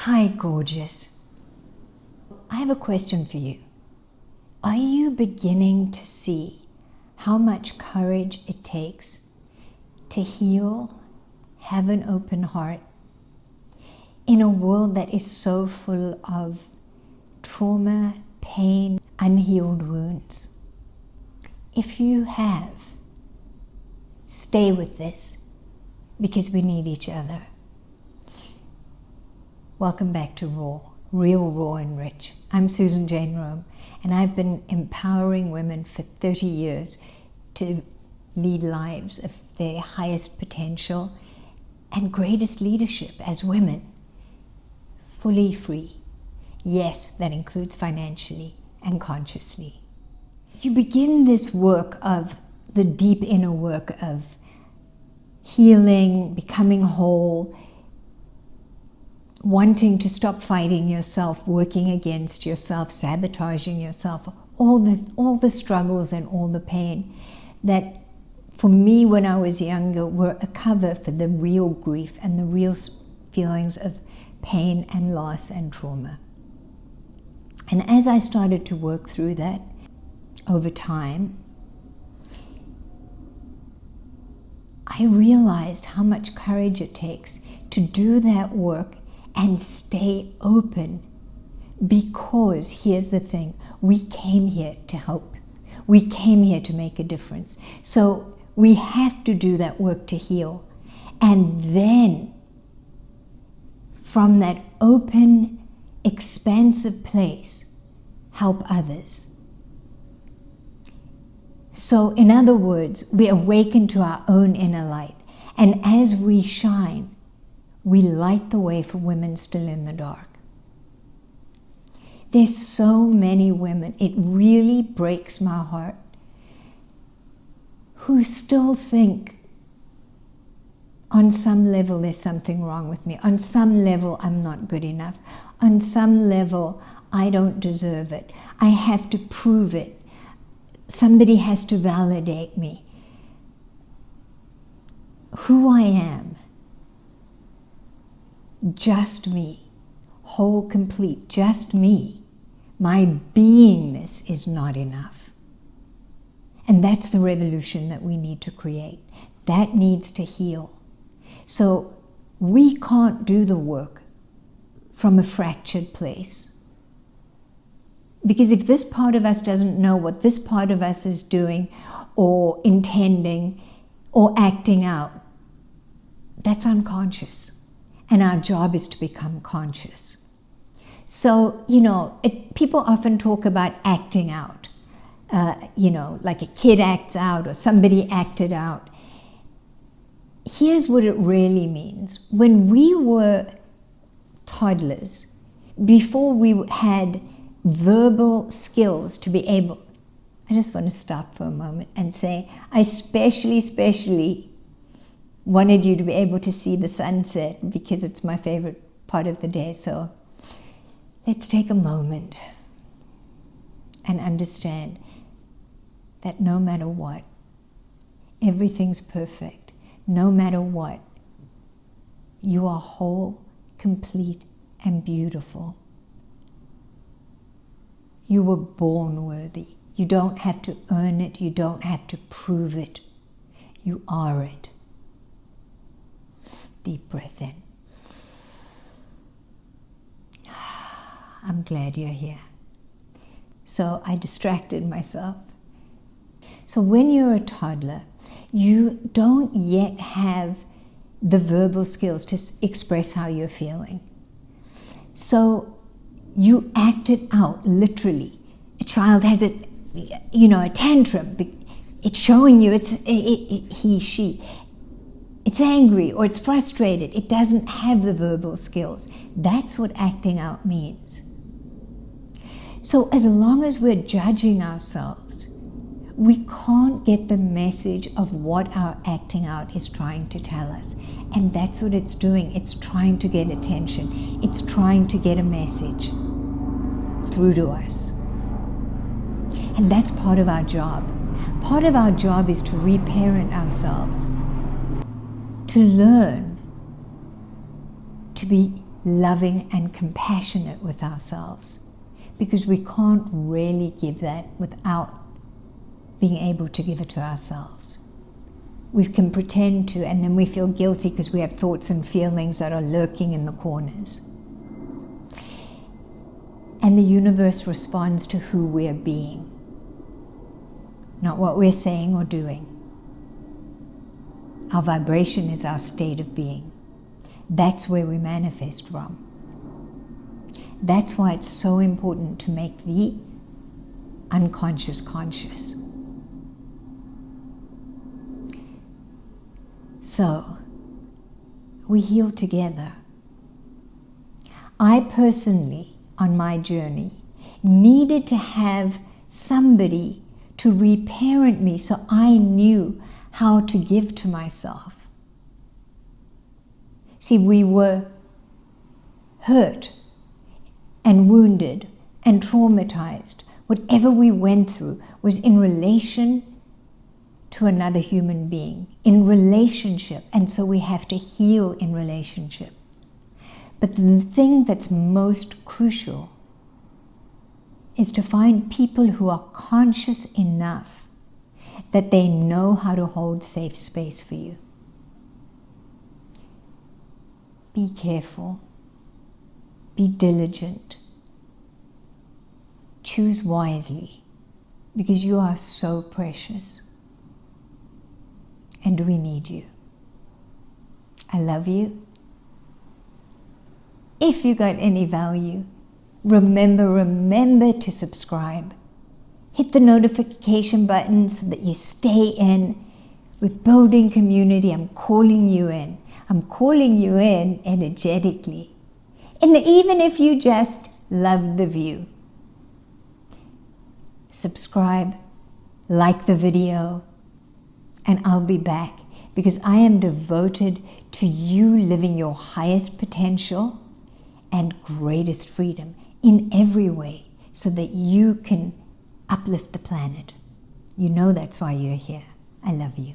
Hi, gorgeous. I have a question for you. Are you beginning to see how much courage it takes to heal, have an open heart, in a world that is so full of trauma, pain, unhealed wounds? If you have, stay with this, because we need each other. Welcome back to Raw, Real, Raw and Rich. I'm Susan Jane Rome, and I've been empowering women for 30 years to lead lives of their highest potential and greatest leadership as women, fully free. Yes, that includes financially and consciously. You begin this work of the deep inner work of healing, becoming whole, wanting to stop fighting yourself, working against yourself, sabotaging yourself, all the struggles and all the pain that for me when I was younger were a cover for the real grief and the real feelings of pain and loss and trauma. And as I started to work through that over time, I realized how much courage it takes to do that work and stay open, because here's the thing, we came here to help. We came here to make a difference. So we have to do that work to heal. And then from that open, expansive place, help others. So in other words, we awaken to our own inner light. And as we shine, we light the way for women still in the dark. There's so many women, it really breaks my heart, who still think on some level there's something wrong with me. On some level I'm not good enough. On some level I don't deserve it. I have to prove it. Somebody has to validate me. Who I am, just me, whole, complete, just me. My beingness is not enough. And that's the revolution that we need to create. That needs to heal. So we can't do the work from a fractured place. Because if this part of us doesn't know what this part of us is doing or intending or acting out, that's unconscious. And our job is to become conscious. So, people often talk about acting out. Like a kid acts out or somebody acted out. Here's what it really means. When we were toddlers, before we had verbal skills to be able, I just want to stop for a moment and say, I especially wanted you to be able to see the sunset because it's my favorite part of the day. So let's take a moment and understand that no matter what, everything's perfect. No matter what, you are whole, complete, and beautiful. You were born worthy. You don't have to earn it. You don't have to prove it. You are it. Deep breath in. I'm glad you're here. So I distracted myself. So when you're a toddler, you don't yet have the verbal skills to express how you're feeling. So you act it out, literally. A child has a tantrum. It's showing you, he, she. It's angry or it's frustrated. It doesn't have the verbal skills. That's what acting out means. So as long as we're judging ourselves, we can't get the message of what our acting out is trying to tell us. And that's what it's doing. It's trying to get attention. It's trying to get a message through to us. And that's part of our job. Part of our job is to reparent ourselves, to learn to be loving and compassionate with ourselves, because we can't really give that without being able to give it to ourselves. We can pretend to, and then we feel guilty because we have thoughts and feelings that are lurking in the corners. And the universe responds to who we're being, not what we're saying or doing. Our vibration is our state of being. That's where we manifest from. That's why it's so important to make the unconscious conscious. So, we heal together. I personally, on my journey, needed to have somebody to reparent me so I knew how to give to myself. See, we were hurt and wounded and traumatized. Whatever we went through was in relation to another human being, in relationship, and so we have to heal in relationship. But the thing that's most crucial is to find people who are conscious enough that they know how to hold safe space for you. Be careful. Be diligent. Choose wisely, because you are so precious. And we need you. I love you. If you got any value, remember to subscribe. Hit the notification button so that you stay in. We're building community. I'm calling you in. I'm calling you in energetically. And even if you just love the view, subscribe, like the video, and I'll be back, because I am devoted to you living your highest potential and greatest freedom in every way, so that you can uplift the planet. You know that's why you're here. I love you.